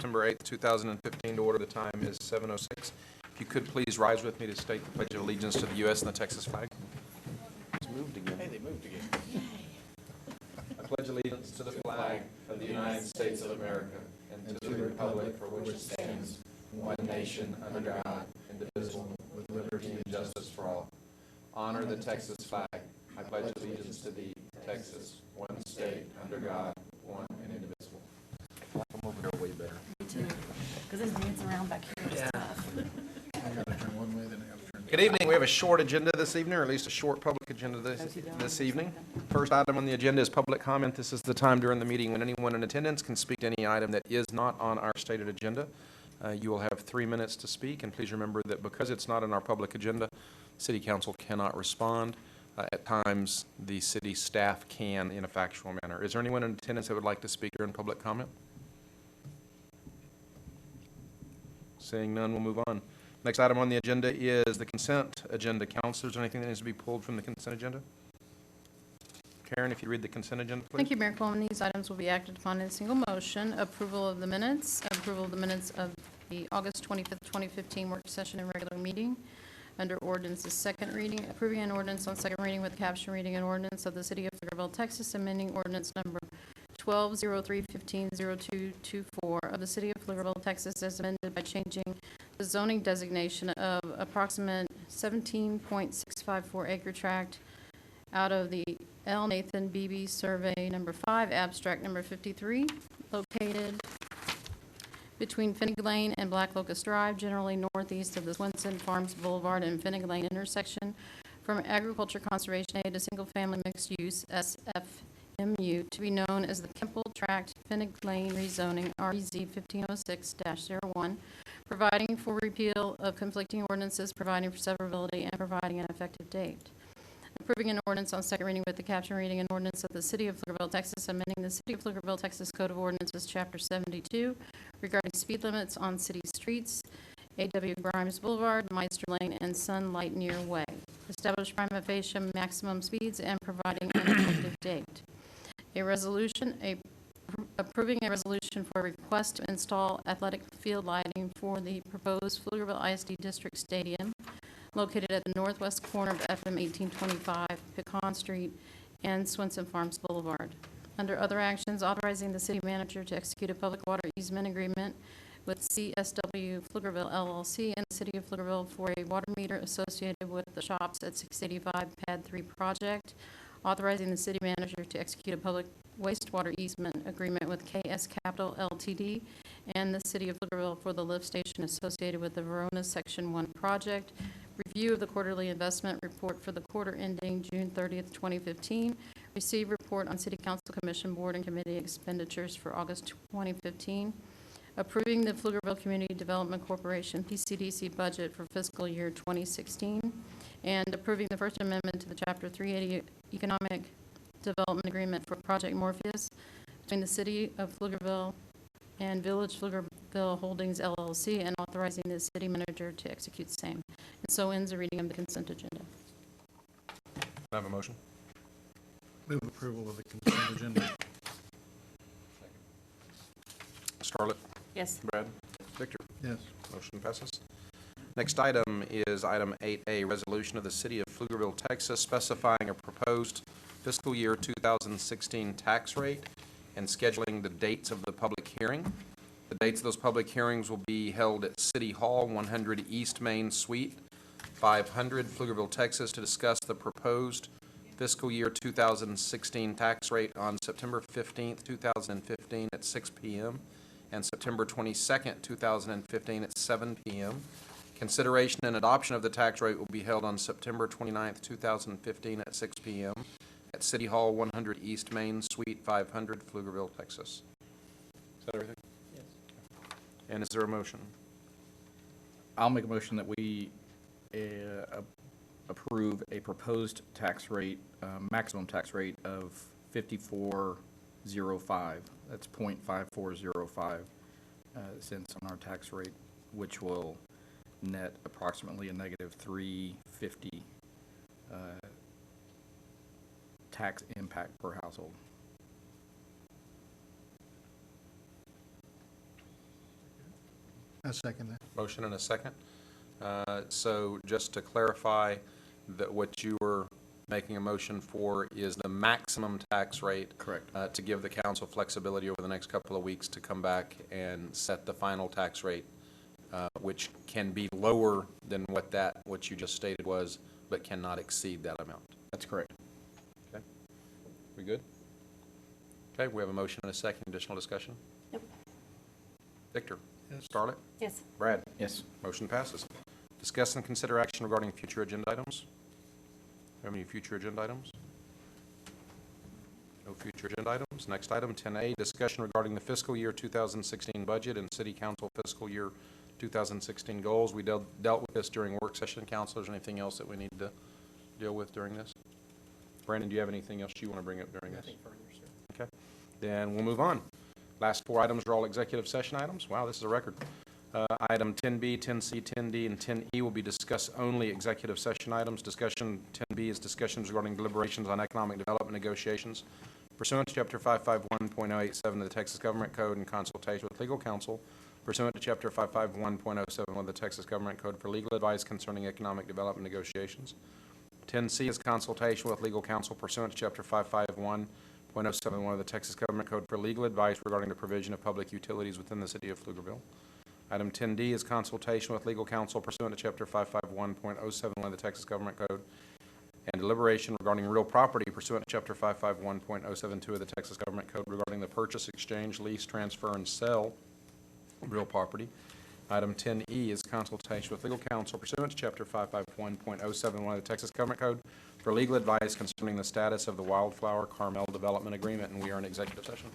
September 8th, 2015 to order. The time is 7:06. If you could please rise with me to state the Pledge of Allegiance to the U.S. and the Texas flag. It's moved again. Hey, they moved again. I pledge allegiance to the flag of the United States of America and to the republic for which it stands, one nation, under God, indivisible, with liberty and justice for all. Honor the Texas flag. I pledge allegiance to thee, Texas, one state, under God, one and indivisible. Come over here way better. Me too, because it's dancing around back here and stuff. I gotta turn one way, then I gotta turn. Good evening. We have a short agenda this evening, or at least a short public agenda this evening. First item on the agenda is public comment. This is the time during the meeting when anyone in attendance can speak to any item that is not on our stated agenda. You will have 3 minutes to speak, and please remember that because it's not in our public agenda, City Council cannot respond. At times, the city staff can in a factual manner. Is there anyone in attendance that would like to speak during public comment? Seeing none, we'll move on. Next item on the agenda is the consent agenda. Councilors, anything that needs to be pulled from the consent agenda? Karen, if you read the consent agenda, please. Thank you, Mayor Coleman. These items will be acted upon in a single motion. Approval of the minutes of the August 25th, 2015 work session and regular meeting. Under ordinances, second reading, approving an ordinance on second reading with caption reading an ordinance of the City of Pflugerville, Texas, amending ordinance number 1203150224 of the City of Pflugerville, Texas, as amended by changing the zoning designation of approximate 17.654 acre tract out of the L. Nathan Beebe Survey Number 5, Abstract Number 53, located between Finnig Lane and Black Locust Drive, generally northeast of the Swinson Farms Boulevard and Finnig Lane intersection, from agriculture conservation aid to single-family mixed-use SFMU to be known as the Kemple Tract Finnig Lane rezoning REZ 1506-01, providing for repeal of conflicting ordinances, providing for severability, and providing an effective date. Approving an ordinance on second reading with the caption reading an ordinance of the City of Pflugerville, Texas, amending the City of Pflugerville, Texas Code of Ordinances, Chapter 72, regarding speed limits on city streets, A.W. Grimes Boulevard, Meister Lane, and Sunlight Near Way. Establish prima facie maximum speeds and providing an effective date. Approving a resolution for a request to install athletic field lighting for the proposed Pflugerville ISD District Stadium, located at the northwest corner of FM 1825, Pecan Street, and Swinson Farms Boulevard. Under other actions, authorizing the city manager to execute a public water easement agreement with CSW Pflugerville LLC and the City of Pflugerville for a water meter associated with the shops at 685 Pad 3 project. Authorizing the city manager to execute a public wastewater easement agreement with KS Capital LTD and the City of Pflugerville for the lift station associated with the Verona Section 1 project. Review of the quarterly investment report for the quarter ending June 30th, 2015. Receive report on City Council Commission Board and Committee expenditures for August 2015. Approving the Pflugerville Community Development Corporation PCDC budget for fiscal year 2016. And approving the First Amendment to the Chapter 380 Economic Development Agreement for Project Morpheus between the City of Pflugerville and Village Pflugerville Holdings LLC, and authorizing the city manager to execute same. And so ends the reading of the consent agenda. Can I have a motion? Move approval of the consent agenda. Scarlett? Yes. Brad? Victor? Yes. Motion passes. Next item is item 8A, resolution of the City of Pflugerville, Texas, specifying a proposed fiscal year 2016 tax rate and scheduling the dates of the public hearing. The dates of those public hearings will be held at City Hall, 100 East Main Suite, 500, Pflugerville, Texas, to discuss the proposed fiscal year 2016 tax rate on September 15th, 2015 at 6 p.m. and September 22nd, 2015 at 7 p.m. Consideration and adoption of the tax rate will be held on September 29th, 2015 at 6 p.m. at City Hall, 100 East Main Suite, 500, Pflugerville, Texas. Is that everything? Yes. And is there a motion? I'll make a motion that we approve a proposed tax rate, maximum tax rate of 5405. That's 0.5405 cents on our tax rate, which will net approximately a negative 350 tax impact per household. I second that. Motion and a second. So just to clarify, that what you were making a motion for is the maximum tax rate. Correct. To give the council flexibility over the next couple of weeks to come back and set the final tax rate, which can be lower than what you just stated was, but cannot exceed that amount. That's correct. Okay? We good? Okay, we have a motion and a second. Additional discussion? Nope. Victor? Yes. Scarlett? Yes. Brad? Yes. Motion passes. Discuss and consider action regarding future agenda items. Have any future agenda items? No future agenda items. Next item, 10A, discussion regarding the fiscal year 2016 budget and city council fiscal year 2016 goals. We dealt with this during work session. Councilors, anything else that we need to deal with during this? Brandon, do you have anything else you want to bring up during this? Nothing further, sir. Okay, then we'll move on. Last four items are all executive session items. Wow, this is a record. Item 10B, 10C, 10D, and 10E will be discuss only executive session items. Discussion 10B is discussions regarding deliberations on economic development negotiations pursuant to Chapter 551.087 of the Texas Government Code in consultation with legal counsel pursuant to Chapter 551.071 of the Texas Government Code for legal advice concerning economic development negotiations. 10C is consultation with legal counsel pursuant to Chapter 551.071 of the Texas Government Code for legal advice regarding the provision of public utilities within the city of Pflugerville. Item 10D is consultation with legal counsel pursuant to Chapter 551.071 of the Texas Government Code and deliberation regarding real property pursuant to Chapter 551.072 of the Texas Government Code regarding the purchase, exchange, lease, transfer, and sale of real property. Item 10E is consultation with legal counsel pursuant to Chapter 551.071 of the Texas Government Code for legal advice concerning the status of the Wildflower Carmel Development Agreement, and we are in executive session.